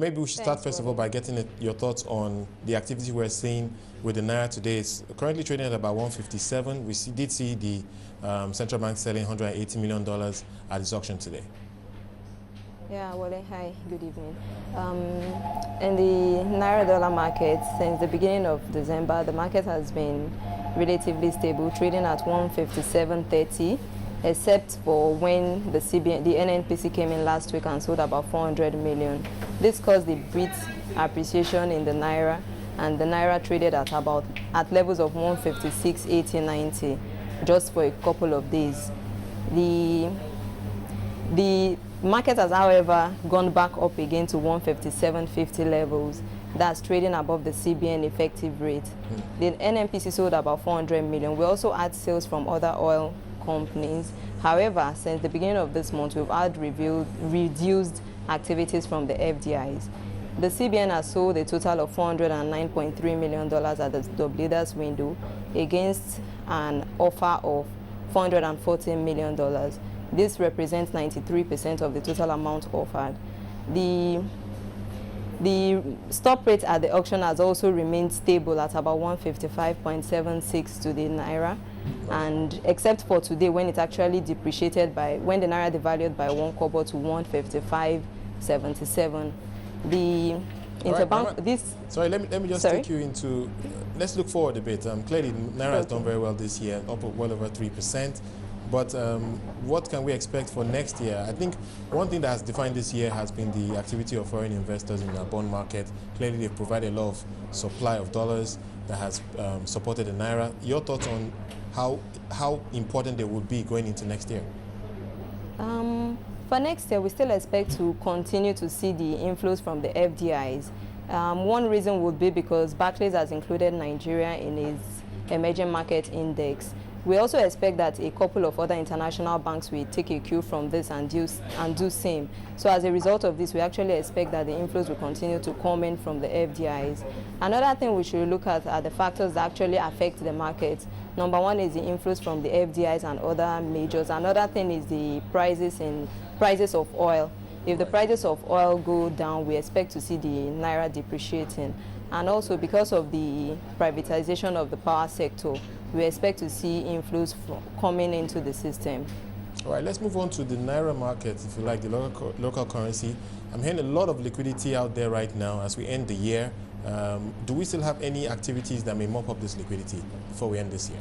Maybe we should start first of all by getting your thoughts on the activity we're seeing with the Naira today. It's currently trading at about 157. We did see the central bank selling $180 million at this auction today. Yeah, Wole, hi, good evening. In the Naira dollar market, since the beginning of December, the market has been relatively stable, trading at 157.30, except for when the NNPC came in last week and sold about 400 million. This caused a brief appreciation in the Naira, and the Naira traded at levels of 156.80-90 just for a couple of days. The market has, however, gone back up again to 157.50 levels. That's trading above the CBN effective rate. The NNPC sold about 400 million. We also had sales from other oil companies. However, since the beginning of this month, we've had reduced activities from the FDIs. The CBN has sold a total of $409.3 million at the leaders window against an offer of $414 million. This represents 93% of the total amount offered. The stop rate at the auction has also remained stable at about 155.76 to the Naira, and except for today when it actually depreciated when the Naira devalued by 1 kobo to 155.77. The interbank, Sorry, let me just take you into, let's look forward a bit. Clearly, Naira has done very well this year, up well over 3%. But what can we expect for next year? I think one thing that has defined this year has been the activity of foreign investors in the bond market. Clearly, they've provided a lot of supply of dollars that has supported the Naira. Your thoughts on how important they would be going into next year? For next year, we still expect to continue to see the inflows from the FDIs. One reason would be because Barclays has included Nigeria in its emerging market index. We also expect that a couple of other international banks will take a cue from this and do same. So as a result of this, we actually expect that the inflows will continue to come in from the FDIs. Another thing we should look at are the factors that actually affect the market. Number one is the inflows from the FDIs and other majors. Another thing is the prices of oil. If the prices of oil go down, we expect to see the Naira depreciating. And also because of the privatization of the power sector, we expect to see inflows coming into the system. All right, let's move on to the Naira market, if you like, the local currency. I'm hearing a lot of liquidity out there right now as we end the year. Do we still have any activities that may mop up this liquidity before we end this year?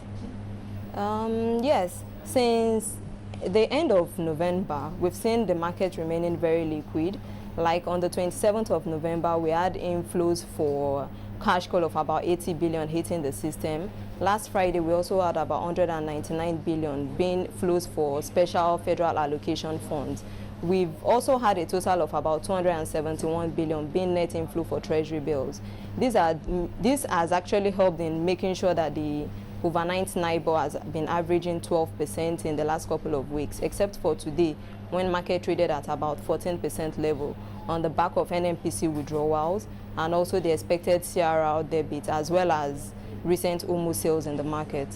Yes, since the end of November, we've seen the market remaining very liquid. Like on the 27th of November, we had inflows for cash call of about 80 billion hitting the system. Last Friday, we also had about 199 billion being flows for special federal allocation funds. We've also had a total of about 271 billion being net inflow for treasury bills. This has actually helped in making sure that the overnight NIBOR has been averaging 12% in the last couple of weeks, except for today, when market traded at about 14% level on the back of NNPC withdrawals and also the expected CRR debit, as well as recent OMO sales in the market.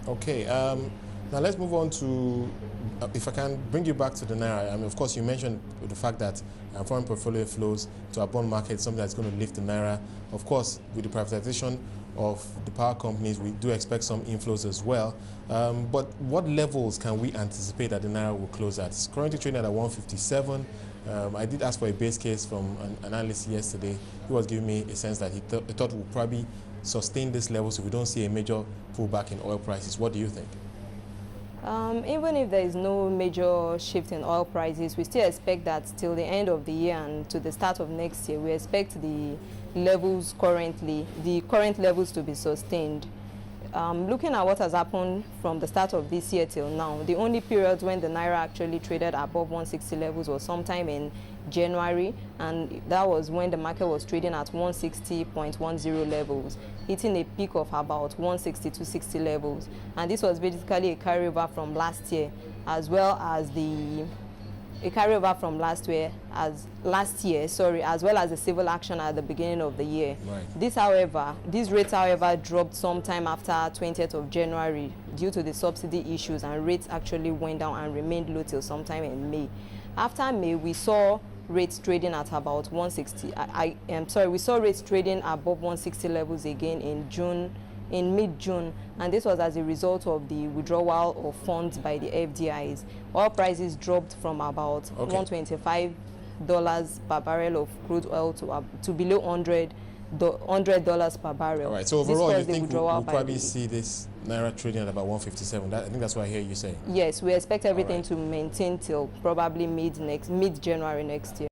Okay, now let's move on to, if I can bring you back to the Naira. I mean, of course, you mentioned the fact that foreign portfolio flows to our bond market, something that's going to lift the Naira. Of course, with the privatization of the power companies, we do expect some inflows as well. But what levels can we anticipate that the Naira will close at? It's currently trading at 157. I did ask for a base case from an analyst yesterday. He was giving me a sense that he thought we'll probably sustain this level so we don't see a major pullback in oil prices. What do you think? Even if there is no major shift in oil prices, we still expect that till the end of the year and to the start of next year, we expect the current levels to be sustained. Looking at what has happened from the start of this year till now, the only period when the Naira actually traded above 160 levels was sometime in January, and that was when the market was trading at 160.10 levels, hitting a peak of about 160.260 levels. And this was basically a carryover from last year, as well as the as well as the civil action at the beginning of the year. Right. These rates, however, dropped sometime after 20th of January due to the subsidy issues, and rates actually went down and remained low till sometime in May. After May, we saw rates trading at about 160. I am sorry, we saw rates trading above 160 levels again in mid-June, and this was as a result of the withdrawal of funds by the FDIs. Oil prices dropped from about $125 per barrel of crude oil to below $100 per barrel. All right, so overall, you think we'll probably see this Naira trading at about 157? I think that's what I hear you saying. Yes, we expect everything to maintain till probably mid-January next year.